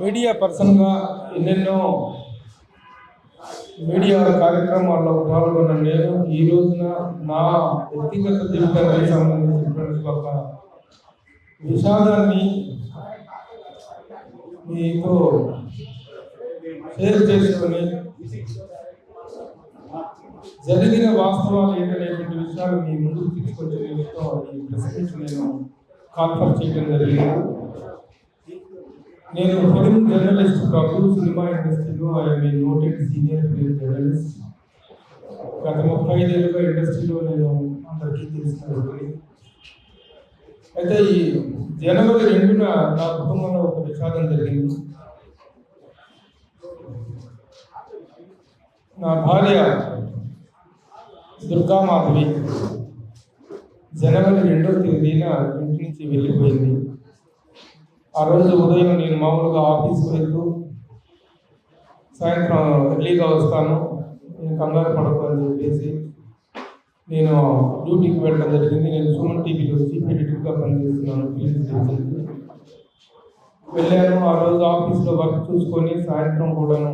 Media పర్సన్గా ఎన్నెన్నో media కార్యక్రమాల్లో పాల్గొన్న నేను ఈ రోజున నా వ్యక్తిగత జీవితానికి సంబంధించినటువంటి ఒక విషాదాన్ని మీతో షేర్ చేసుకొని జరిగిన వాస్తవాలు ఏంటనేటువంటి విషయాలు మీ ముందుకు తీసుకొచ్చే నిమిత్తం ఈ ప్రెస్ నేను కాన్ఫరెన్స్ చేయడం జరిగింది. నేను ఫిల్మ్ జర్నలిస్ట్ కాదు, సినిమా ఇండస్ట్రీలో I'm a noted senior film journalist. గత 35 ఏళ్ళుగా ఇండస్ట్రీలో నేను అందరికీ తెలుసుకున్నాను. అయితే ఈ జనవరి 2న నా కుటుంబంలో ఒక విషాదం జరిగింది. నా భార్య దుర్గామాధవి జనవరి 2వ తేదీన ఇంటి నుంచి వెళ్ళిపోయింది. ఆ రోజు ఉదయం నేను మామూలుగా ఆఫీస్కి వెళ్తూ సాయంత్రం ఎర్లీగా వస్తాను, నేను కంగారు పడకు అని చెప్పేసి నేను డ్యూటీకి వెళ్ళడం జరిగింది. నేను సుమన్ టీవీలో చీఫ్ ఎడిటర్గా పనిచేస్తున్నాను. వెళ్ళాను. ఆ రోజు ఆఫీస్లో వర్క్ చూసుకొని సాయంత్రం కూడాను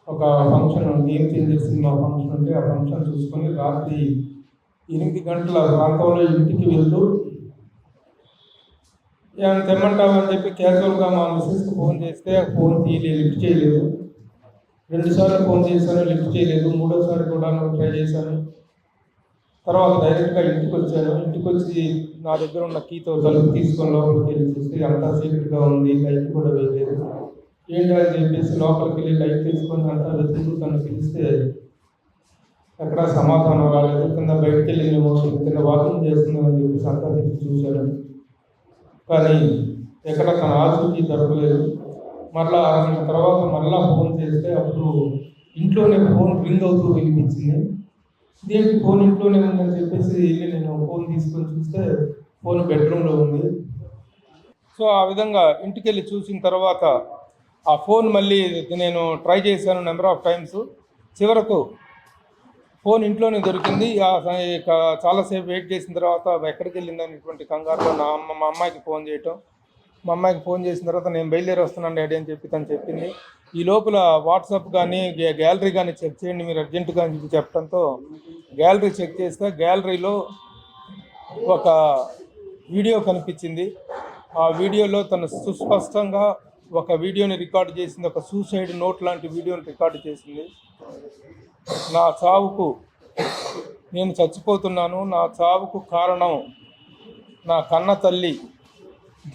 ఒక function, game changes cinema function ఉంటే ఆ ఫంక్షన్ చూసుకొని రాత్రి 8 గంటల ప్రాంతంలో ఇంటికి వెళ్తూ ఏమైనా తెమ్మంటామని చెప్పి క్యాజువల్గా మా మిస్సెస్కి ఫోన్ చేస్తే ఆ ఫోన్ లిఫ్ట్ చేయలేదు. 2 సార్లు ఫోన్ చేశాను, లిఫ్ట్ చేయలేదు. 3వసారి కూడా ట్రై చేశాను. తర్వాత డైరెక్ట్గా ఇంటికి వచ్చాను. ఇంటికి వచ్చి నా దగ్గర ఉన్న కీతో తలుపు తీసుకొని లోపలికి వెళ్ళి చూస్తే అంతా సీక్రెట్గా ఉంది, లైట్ కూడా వేయలేదు. ఏంటని చెప్పేసి లోపలికి వెళ్ళి లైట్ తీసుకొని అంతా వెతుకుతూ తను పిలిస్తే ఎక్కడా సమాధానం రాలేదు. కింద బయటకు వెళ్ళిందేమో, కింద వాకింగ్ చేస్తుందని చెప్పేసి అంతా తిరిగి చూశాను. కానీ ఎక్కడ తన ఆచూకీ దొరకలేదు. మరలా అరగంట తర్వాత మరలా ఫోన్ చేస్తే అప్పుడు ఇంట్లోనే ఫోన్ రింగ్ అవుతూ వినిపించింది. ఇదేంటి ఫోన్ ఇంట్లోనే ఉందని చెప్పేసి వెళ్ళి నేను ఫోన్ తీసుకొని చూస్తే ఫోన్ బెడ్రూమ్లో ఉంది. సో ఆ విధంగా ఇంటికి వెళ్ళి చూసిన తర్వాత ఆ ఫోన్ మళ్ళీ నేను ట్రై చేశాను నెంబర్ ఆఫ్ టైమ్స్. చివరకు ఫోన్ ఇంట్లోనే దొరికింది. చాలాసేపు వెయిట్ చేసిన తర్వాత ఎక్కడికి వెళ్ళింది అనేటువంటి కంగారులో మా అమ్మాయికి ఫోన్ చేయటం. మా అమ్మాయికి ఫోన్ చేసిన తర్వాత నేను బయలుదేరి వస్తున్నాను డాడీ అని చెప్పి తను చెప్పింది. ఈ లోపల వాట్సాప్ కానీ గ్యాలరీ కానీ చెక్ చేయండి మీరు అర్జెంటుగా అని చెప్పి చెప్పడంతో గ్యాలరీ చెక్ చేస్తే గ్యాలరీలో ఒక వీడియో కనిపించింది. ఆ వీడియోలో తను సుస్పష్టంగా ఒక వీడియోని రికార్డు చేసింది, ఒక సూసైడ్ నోట్ లాంటి వీడియోని రికార్డు చేసింది. నా చావుకు, నేను చచ్చిపోతున్నాను, నా చావుకు కారణం నా కన్న తల్లి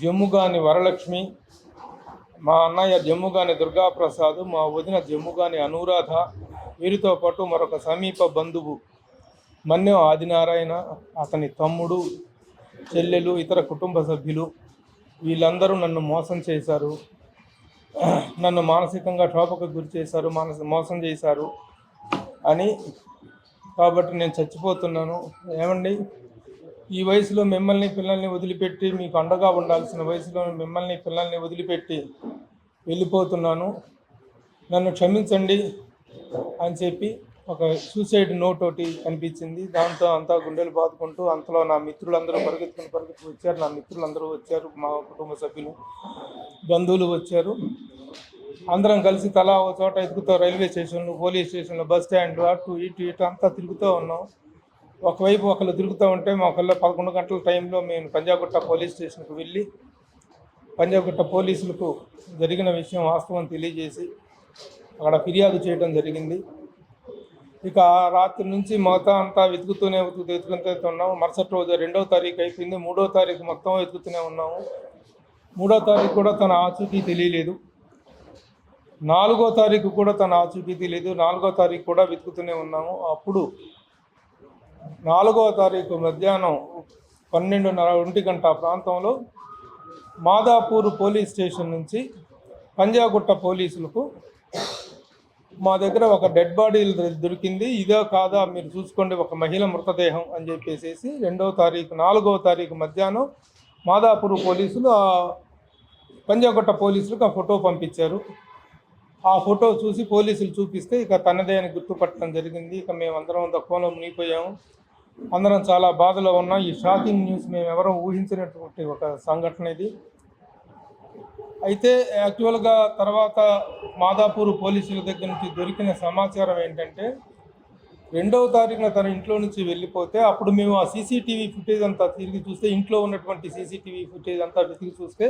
జమ్ముగాని వరలక్ష్మి, మా అన్నయ్య జమ్ముగాని దుర్గాప్రసాద్, మా వదిన జమ్ముగాని అనురాధ, వీరితో పాటు మరొక సమీప బంధువు మన్యం ఆదినారాయణ, అతని తమ్ముడు, చెల్లెలు, ఇతర కుటుంబ సభ్యులు వీళ్ళందరూ నన్ను మోసం చేశారు, నన్ను మానసికంగా క్షోభకు గురి చేశారు, మోసం చేశారు అని. కాబట్టి నేను చచ్చిపోతున్నాను. ఏమండి, ఈ వయసులో మిమ్మల్ని పిల్లల్ని వదిలిపెట్టి, మీకు అండగా ఉండాల్సిన వయసులో మిమ్మల్ని పిల్లల్ని వదిలిపెట్టి వెళ్ళిపోతున్నాను, నన్ను క్షమించండి అని చెప్పి ఒక సూసైడ్ నోట్ ఒకటి కనిపించింది. దాంతో అంతా గుండెలు బాదుకుంటూ అంతలో నా మిత్రులందరూ పరిగెత్తుకుని వచ్చారు. నా మిత్రులందరూ వచ్చారు, మా కుటుంబ సభ్యులు, బంధువులు వచ్చారు. అందరం కలిసి తలా ఒక చోట ఎదుగుతూ రైల్వే స్టేషన్లు, పోలీస్ స్టేషన్లు, బస్ స్టాండ్లు, అటు ఇటు అంతా తిరుగుతూ ఉన్నాం. ఒకవైపు ఒకళ్ళు తిరుగుతూ ఉంటే మా ఒకళ్ళు 11 గంటల టైంలో మేము పంజాగుట్ట పోలీస్ స్టేషన్కి వెళ్ళి పంజాగుట్ట పోలీసులకు జరిగిన విషయం వాస్తవం తెలియజేసి అక్కడ ఫిర్యాదు చేయడం జరిగింది. ఇక రాత్రి నుంచి మొత్తం అంతా వెతుకుతూనే ఉన్నాము. మరుసటి రోజు 2వ తారీఖు అయిపోయింది. 3వ తారీఖు మొత్తం వెతుకుతూనే ఉన్నాము. 3వ తారీఖు కూడా తన ఆచూకీ తెలియలేదు. 4వ తారీఖు కూడా తన ఆచూకీ తెలియదు. 4వ తారీఖు కూడా వెతుకుతూనే ఉన్నాము. అప్పుడు 4వ తారీఖు మధ్యాహ్నం 12:30 గంట ప్రాంతంలో మాదాపూర్ పోలీస్ స్టేషన్ నుంచి పంజాగుట్ట పోలీసులకు మా దగ్గర ఒక డెడ్ బాడీ దొరికింది, ఇదో కాదా మీరు చూసుకోండి, ఒక మహిళ మృతదేహం అని చెప్పేసి 4వ తారీఖు మధ్యాహ్నం మాదాపూర్ పోలీసులు పంజాగుట్ట పోలీసులకు ఆ ఫోటో పంపించారు. ఆ ఫోటో చూసి పోలీసులు చూపిస్తే ఇక తనదే అని గుర్తుపట్టడం జరిగింది. ఇక మేమందరం దుఃఖంలో మునిగిపోయాము. అందరం చాలా బాధలో ఉన్నాం. ఈ షాకింగ్ న్యూస్ మేము ఎవరూ ఊహించినటువంటి ఒక సంఘటన ఇది. అయితే యాక్చువల్గా తర్వాత మాదాపూర్ పోలీసుల దగ్గర నుంచి దొరికిన సమాచారం ఏంటంటే 2వ తారీఖున తన ఇంట్లో నుంచి వెళ్ళిపోతే అప్పుడు మేము ఆ సీసీటీవీ ఫుటేజ్ అంతా తిరిగి చూస్తే ఇంట్లో ఉన్నటువంటి సీసీటీవీ ఫుటేజ్ అంతా వెతికి చూస్తే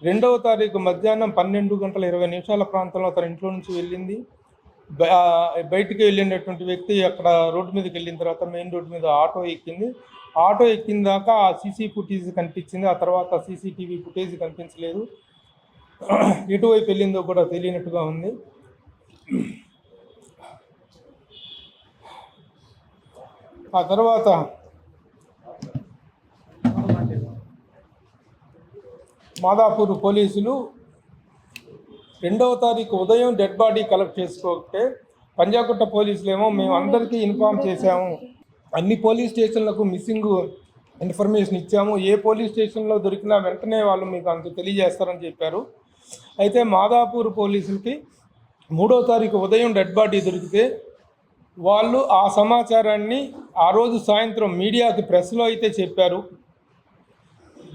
2వ తారీఖు మధ్యాహ్నం 12:20 ప్రాంతంలో తన ఇంట్లో నుంచి వెళ్ళింది. బయటికి వెళ్ళినటువంటి వ్యక్తి అక్కడ రోడ్డు మీదకి వెళ్ళిన తర్వాత మెయిన్ రోడ్డు మీద ఆటో ఎక్కింది. ఆటో ఎక్కిన దాకా ఆ సీసీ ఫుటేజ్ కనిపించింది. ఆ తర్వాత సీసీటీవీ ఫుటేజ్ కనిపించలేదు. ఎటువైపు వెళ్ళిందో కూడా తెలియనట్టుగా ఉంది. ఆ తర్వాత మాదాపూర్ పోలీసులు 2వ తారీఖు ఉదయం డెడ్ బాడీ కలెక్ట్ చేసుకోకపోతే పంజాగుట్ట పోలీసులు ఏమో మేము అందరికీ ఇన్ఫామ్ చేశాము, అన్ని పోలీస్ స్టేషన్లకు మిస్సింగ్ ఇన్ఫర్మేషన్ ఇచ్చాము, ఏ పోలీస్ స్టేషన్లో దొరికినా వెంటనే వాళ్ళు మీకు అంత తెలియజేస్తారని చెప్పారు. అయితే మాదాపూర్ పోలీసులకి 3వ తారీఖు ఉదయం డెడ్ బాడీ దొరికితే వాళ్ళు ఆ సమాచారాన్ని ఆ రోజు సాయంత్రం మీడియాకి ప్రెస్లో అయితే చెప్పారు.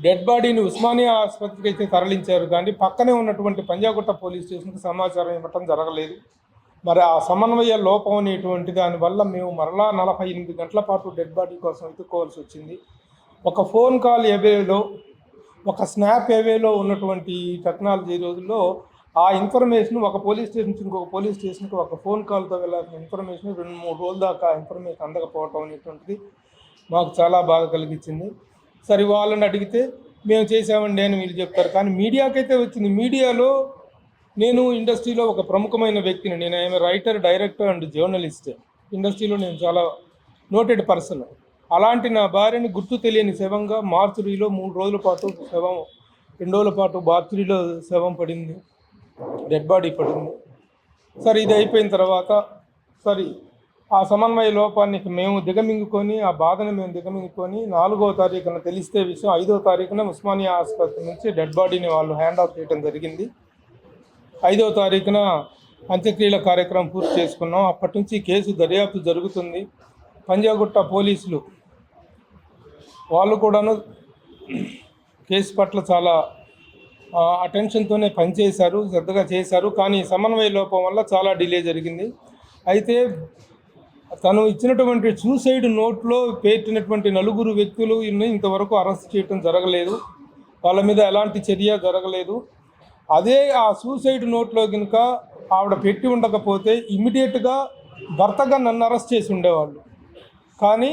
డెడ్ బాడీని ఉస్మానియా ఆసుపత్రికి అయితే తరలించారు, కానీ పక్కనే ఉన్నటువంటి పంజాగుట్ట పోలీస్ స్టేషన్కి సమాచారం ఇవ్వటం జరగలేదు. మరి ఆ సమన్వయ లోపం అనేటువంటి దానివల్ల మేము మరలా 48 గంటల పాటు డెడ్ బాడీ కోసం వెతుక్కోవాల్సి వచ్చింది. ఒక ఫోన్ కాల్ ఎవేలో, ఒక స్నాప్ ఎవేలో ఉన్నటువంటి టెక్నాలజీ రోజుల్లో ఆ ఇన్ఫర్మేషన్ ఒక పోలీస్ స్టేషన్ నుంచి ఇంకొక పోలీస్ స్టేషన్కి ఒక ఫోన్ కాల్తో వెళ్ళాల్సిన ఇన్ఫర్మేషన్ 2-3 రోజుల దాకా ఇన్ఫర్మేషన్ అందకపోవటం అనేటువంటిది మాకు చాలా బాధ కలిగించింది. సరే వాళ్ళని అడిగితే మేము చేసామండి అని వీళ్ళు చెప్తారు, కానీ మీడియాకైతే వచ్చింది. మీడియాలో నేను ఇండస్ట్రీలో ఒక ప్రముఖమైన వ్యక్తిని, నేను I'm writer, director and journalist. ఇండస్ట్రీలో నేను చాలా నోటెడ్ పర్సన్. అలాంటి నా భార్యని గుర్తు తెలియని శవంగా మార్చురీలో 3 రోజుల పాటు శవం, 2 రోజుల పాటు మార్చురీలో శవం పడింది, డెడ్ బాడీ పడింది. సరే ఇది అయిపోయిన తర్వాత సరే ఆ సమన్వయ లోపానికి మేము దిగమింగుకొని, ఆ బాధను మేము దిగమింగుకొని 4వ తారీఖున తెలిస్తే విషయం 5వ తారీఖున ఉస్మానియా ఆసుపత్రి నుంచి డెడ్ బాడీని వాళ్ళు హ్యాండ్ ఆఫ్ చేయడం జరిగింది. 5వ తారీఖున అంత్యక్రియల కార్యక్రమం పూర్తి చేసుకున్నాం. అప్పటి నుంచి కేసు దర్యాప్తు జరుగుతుంది. పంజాగుట్ట పోలీసులు వాళ్ళు కూడాను కేసు పట్ల చాలా అటెన్షన్తోనే పనిచేశారు, శ్రద్ధగా చేశారు. కానీ సమన్వయ లోపం వల్ల చాలా డిలే జరిగింది. అయితే తను ఇచ్చినటువంటి సూసైడ్ నోట్లో పెట్టినటువంటి 4 వ్యక్తులు ఇంతవరకు అరెస్ట్ చేయడం జరగలేదు, వాళ్ళ మీద ఎలాంటి చర్య జరగలేదు. అదే ఆ సూసైడ్ నోట్లో కనుక ఆవిడ పెట్టి ఉండకపోతే ఇమ్మీడియట్గా భర్తగా నన్ను అరెస్ట్ చేసి ఉండేవాళ్ళు. కానీ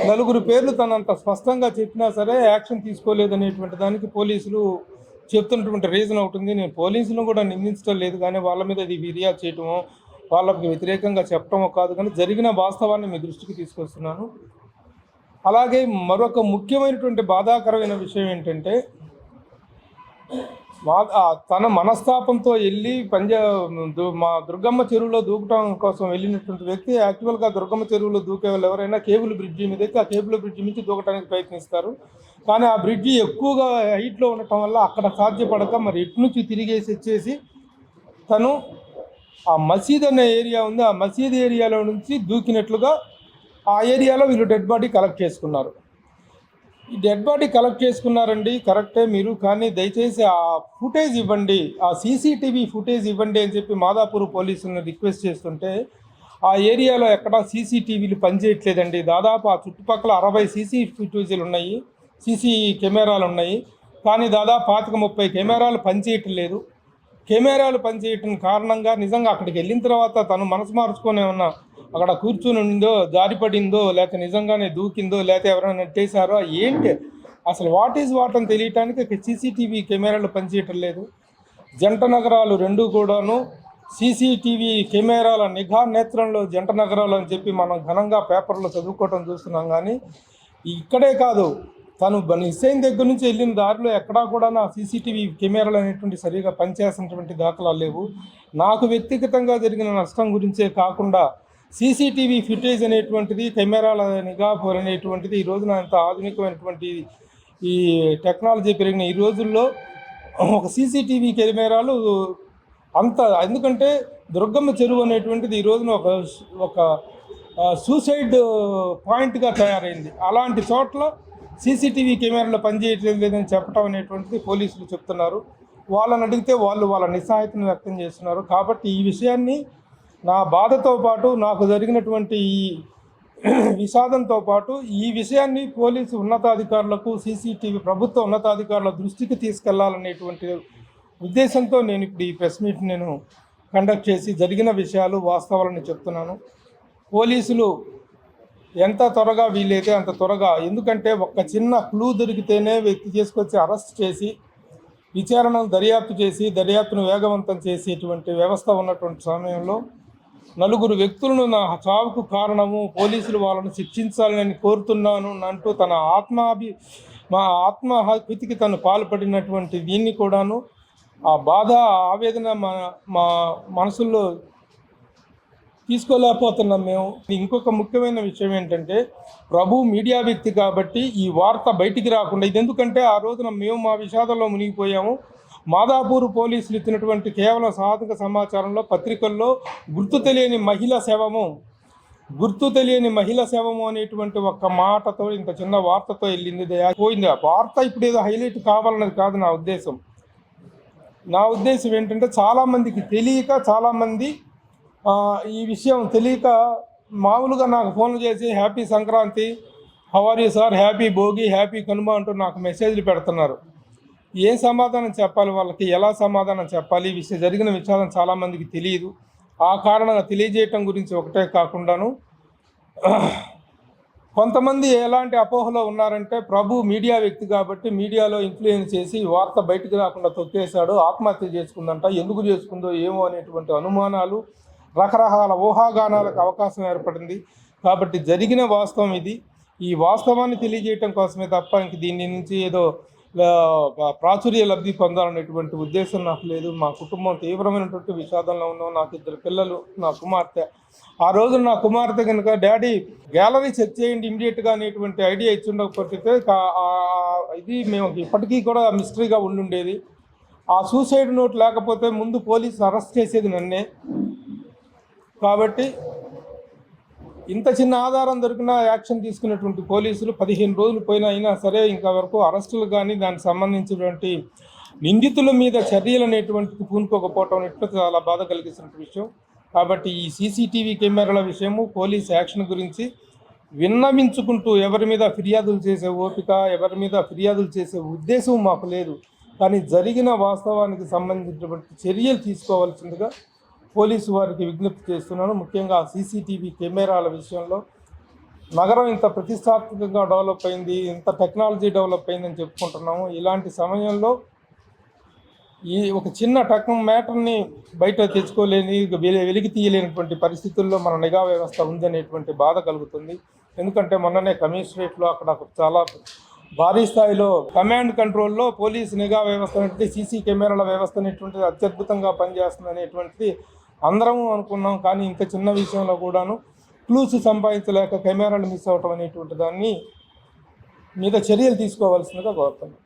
4 పేర్లు తనంత స్పష్టంగా చెప్పినా సరే యాక్షన్ తీసుకోలేదనేటువంటి దానికి పోలీసులు చెప్తున్నటువంటి రీజన్ అవుతుంది. నేను పోలీసులను కూడా నిందించడం లేదు, కానీ వాళ్ళ మీద ఇది ఫిర్యాదు చేయటమో వాళ్ళకి వ్యతిరేకంగా చెప్పటమో కాదు, కానీ జరిగిన వాస్తవాన్ని మీ దృష్టికి తీసుకొస్తున్నాను. అలాగే మరొక ముఖ్యమైనటువంటి బాధాకరమైన విషయం ఏంటంటే, తన మనస్తాపంతో వెళ్ళి మా దుర్గమ్మ చెరువులో దూకటం కోసం వెళ్ళినటువంటి వ్యక్తి యాక్చువల్గా దుర్గమ్మ చెరువులో దూకే వాళ్ళు ఎవరైనా కేబుల్ బ్రిడ్జి మీద ఎక్కి ఆ కేబుల్ బ్రిడ్జి నుంచి దూకడానికి ప్రయత్నిస్తారు. కానీ ఆ బ్రిడ్జి ఎక్కువగా హైట్లో ఉండటం వల్ల అక్కడ సాధ్యపడక మరి ఎటు నుంచి తిరిగేసి వచ్చేసి తను ఆ మసీద్ అనే ఏరియా ఉంది, ఆ మసీద్ ఏరియాలో నుంచి దూకినట్లుగా ఆ ఏరియాలో వీళ్ళు డెడ్ బాడీ కలెక్ట్ చేసుకున్నారు. ఈ డెడ్ బాడీ కలెక్ట్ చేసుకున్నారండి, కరెక్టే మీరు, కానీ దయచేసి ఆ ఫుటేజ్ ఇవ్వండి, ఆ సీసీటీవీ ఫుటేజ్ ఇవ్వండి అని చెప్పి మాదాపూర్ పోలీసులను రిక్వెస్ట్ చేస్తుంటే ఆ ఏరియాలో ఎక్కడా సీసీటీవీలు పనిచేయట్లేదండి. దాదాపు ఆ చుట్టుపక్కల 60 సీసీ ఫుటేజీలు ఉన్నాయి, సీసీ కెమెరాలు ఉన్నాయి, కానీ దాదాపు 25-30 కెమెరాలు పనిచేయటం లేదు. కెమెరాలు పనిచేయటం కారణంగా నిజంగా అక్కడికి వెళ్ళిన తర్వాత తను మనసు మార్చుకొని ఏమన్నా అక్కడ కూర్చుని ఉండిందో, జారిపడిందో, లేకపోతే నిజంగానే దూకిందో, లేకపోతే ఎవరైనా నెట్టేశారో ఏంటి అసలు వాట్ ఈజ్ వాట్ అని తెలియటానికి సీసీటీవీ కెమెరాలు పనిచేయటం లేదు. జంట నగరాలు 2 కూడాను సీసీటీవీ కెమెరాల నిఘా నేత్రంలో జంట నగరాలు అని చెప్పి మనం ఘనంగా పేపర్లో చదువుకోవటం చూస్తున్నాం. కానీ ఇక్కడే కాదు, తను నిశ్చయం దగ్గర నుంచి వెళ్ళిన దారిలో ఎక్కడా కూడా నా సీసీటీవీ కెమెరాలు అనేటువంటి సరిగా పనిచేసినటువంటి దాఖలాలు లేవు. నాకు వ్యక్తిగతంగా జరిగిన నష్టం గురించే కాకుండా సీసీటీవీ ఫుటేజ్ అనేటువంటిది, కెమెరాల నిఘా అనేటువంటిది ఈ రోజున అంత ఆధునికమైనటువంటి ఈ టెక్నాలజీ పెరిగిన ఈ రోజుల్లో ఒక సీసీటీవీ కెమెరాలు అంత, ఎందుకంటే దుర్గమ్మ చెరువు అనేటువంటిది ఈ రోజున ఒక సూసైడ్ పాయింట్గా తయారైంది. అలాంటి చోట్ల సీసీటీవీ కెమెరాలు పనిచేయట్లేదు లేదని చెప్పడం అనేటువంటిది పోలీసులు చెప్తున్నారు. వాళ్ళని అడిగితే వాళ్ళు వాళ్ళ నిస్సహాయతను వ్యక్తం చేస్తున్నారు. కాబట్టి ఈ విషయాన్ని నా బాధతో పాటు నాకు జరిగినటువంటి ఈ విషాదంతో పాటు ఈ విషయాన్ని పోలీసు ఉన్నతాధికారులకు, సీసీటీవీ ప్రభుత్వ ఉన్నతాధికారుల దృష్టికి తీసుకెళ్లాలనేటువంటి ఉద్దేశంతో నేను ఇప్పుడు ఈ ప్రెస్ మీట్ కండక్ట్ చేసి జరిగిన విషయాలు వాస్తవాలను చెప్తున్నాను. పోలీసులు ఎంత త్వరగా వీలైతే అంత త్వరగా, ఎందుకంటే ఒక్క చిన్న క్లూ దొరికితేనే వ్యక్తి చేసుకొచ్చి అరెస్ట్ చేసి విచారణను దర్యాప్తును వేగవంతం చేసేటువంటి వ్యవస్థ ఉన్నటువంటి సమయంలో నలుగురు వ్యక్తులను నా చావుకు కారణము పోలీసులు వాళ్ళను శిక్షించాలని కోరుతున్నాను అంటూ తన ఆత్మహత్యకి తను పాల్పడినటువంటి దీన్ని కూడాను ఆ బాధ ఆవేదన మా మనసుల్లో తీసుకోలేకపోతున్నాం మేము. ఇంకొక ముఖ్యమైన విషయం ఏంటంటే, ప్రభు మీడియా వ్యక్తి కాబట్టి ఈ వార్త బయటికి రాకుండా, ఇది ఎందుకంటే ఆ రోజున మేము మా విషాదంలో మునిగిపోయాము. మాదాపూర్ పోలీసులు ఇచ్చినటువంటి కేవలం సాధక సమాచారంలో పత్రికల్లో గుర్తు తెలియని మహిళ శవము అనేటువంటి ఒక్క మాటతో ఇంత చిన్న వార్తతో వెళ్ళింది, పోయింది. ఆ వార్త ఇప్పుడు ఏదో హైలైట్ కావాలన్నది కాదు నా ఉద్దేశం ఏంటంటే, చాలామందికి తెలియక, చాలామంది ఈ విషయం తెలియక మామూలుగా నాకు ఫోన్లు చేసి happy Sankranti, how are you sir, happy Bhogi, happy Kanuma అంటూ నాకు మెసేజ్లు పెడుతున్నారు. ఏం సమాధానం చెప్పాలి వాళ్ళకి, ఎలా సమాధానం చెప్పాలి? జరిగిన విషయాలను చాలామందికి తెలియదు. ఆ కారణంగా తెలియజేయటం గురించి ఒకటే కాకుండాను కొంతమంది ఎలాంటి అపోహలో ఉన్నారంటే, ప్రభు మీడియా వ్యక్తి కాబట్టి మీడియాలో ఇన్ఫ్లుయెన్స్ చేసి వార్త బయటకు రాకుండా తొక్కేశాడు, ఆత్మహత్య చేసుకుందంట, ఎందుకు చేసుకుందో ఏమో అనేటువంటి అనుమానాలు, రకరకాల ఊహాగానాలకు అవకాశం ఏర్పడింది. కాబట్టి జరిగిన వాస్తవం ఇది. ఈ వాస్తవాన్ని తెలియజేయటం కోసమే తప్ప ఇంక దీని నుంచి ఏదో ప్రాచుర్య లబ్ధి పొందాలనేటువంటి ఉద్దేశం నాకు లేదు. మా కుటుంబం తీవ్రమైనటువంటి విషాదంలో ఉన్నాం. నాకు 2 పిల్లలు, నా కుమార్తె. ఆ రోజు నా కుమార్తె కనుక డాడీ గ్యాలరీ చెక్ చేయండి ఇమ్మీడియట్గా అనేటువంటి ఐడియా ఇచ్చి ఉండకపోతే ఇది మేము ఇప్పటికీ కూడా మిస్టరీగా ఉండుండేది. ఆ సూసైడ్ నోట్ లేకపోతే ముందు పోలీసులు అరెస్ట్ చేసేది నన్నే. కాబట్టి ఇంత చిన్న ఆధారం దొరికినా యాక్షన్ తీసుకున్నటువంటి పోలీసులు 15 రోజులు అయినా సరే ఇంకా వరకు అరెస్టులు కానీ దానికి సంబంధించినటువంటి నిందితుల మీద చర్యలు అనేటువంటిది పూనుకోకపోవటం ఇట్లా చాలా బాధ కలిగిస్తున్న విషయం. కాబట్టి ఈ సీసీటీవీ కెమెరాల విషయము, పోలీస్ యాక్షన్ గురించి విన్నవించుకుంటూ ఎవరి మీద ఫిర్యాదులు చేసే ఓపిక, ఎవరి మీద ఫిర్యాదులు చేసే ఉద్దేశం మాకు లేదు. కానీ జరిగిన వాస్తవానికి సంబంధించినటువంటి చర్యలు తీసుకోవాల్సిందిగా పోలీసు వారికి విజ్ఞప్తి చేస్తున్నాను. ముఖ్యంగా సీసీటీవీ కెమెరాల విషయంలో నగరం ఇంత ప్రతిష్టాత్మకంగా డెవలప్ అయింది, ఇంత టెక్నాలజీ డెవలప్ అయిందని చెప్పుకుంటున్నాము. ఇలాంటి సమయంలో ఈ ఒక చిన్న మ్యాటర్ని బయట తెచ్చుకోలేని, వెలికి తీయలేనటువంటి పరిస్థితుల్లో మన నిఘా వ్యవస్థ ఉందనేటువంటి బాధ కలుగుతుంది. ఎందుకంటే మొన్ననే కమిషనరేట్లో అక్కడ చాలా భారీ స్థాయిలో కమాండ్ కంట్రోల్లో పోలీసు నిఘా వ్యవస్థ అనేటువంటి, సీసీ కెమెరాల వ్యవస్థ అనేటువంటిది అత్యద్భుతంగా పనిచేస్తుంది అనేటువంటిది అందరము అనుకున్నాం. కానీ ఇంత చిన్న విషయంలో కూడాను క్లూస్ సంపాదించలేక కెమెరాలు మిస్ అవ్వటం అనేటువంటి దాన్ని మీద చర్యలు తీసుకోవాల్సిందిగా కోరుతున్నాం.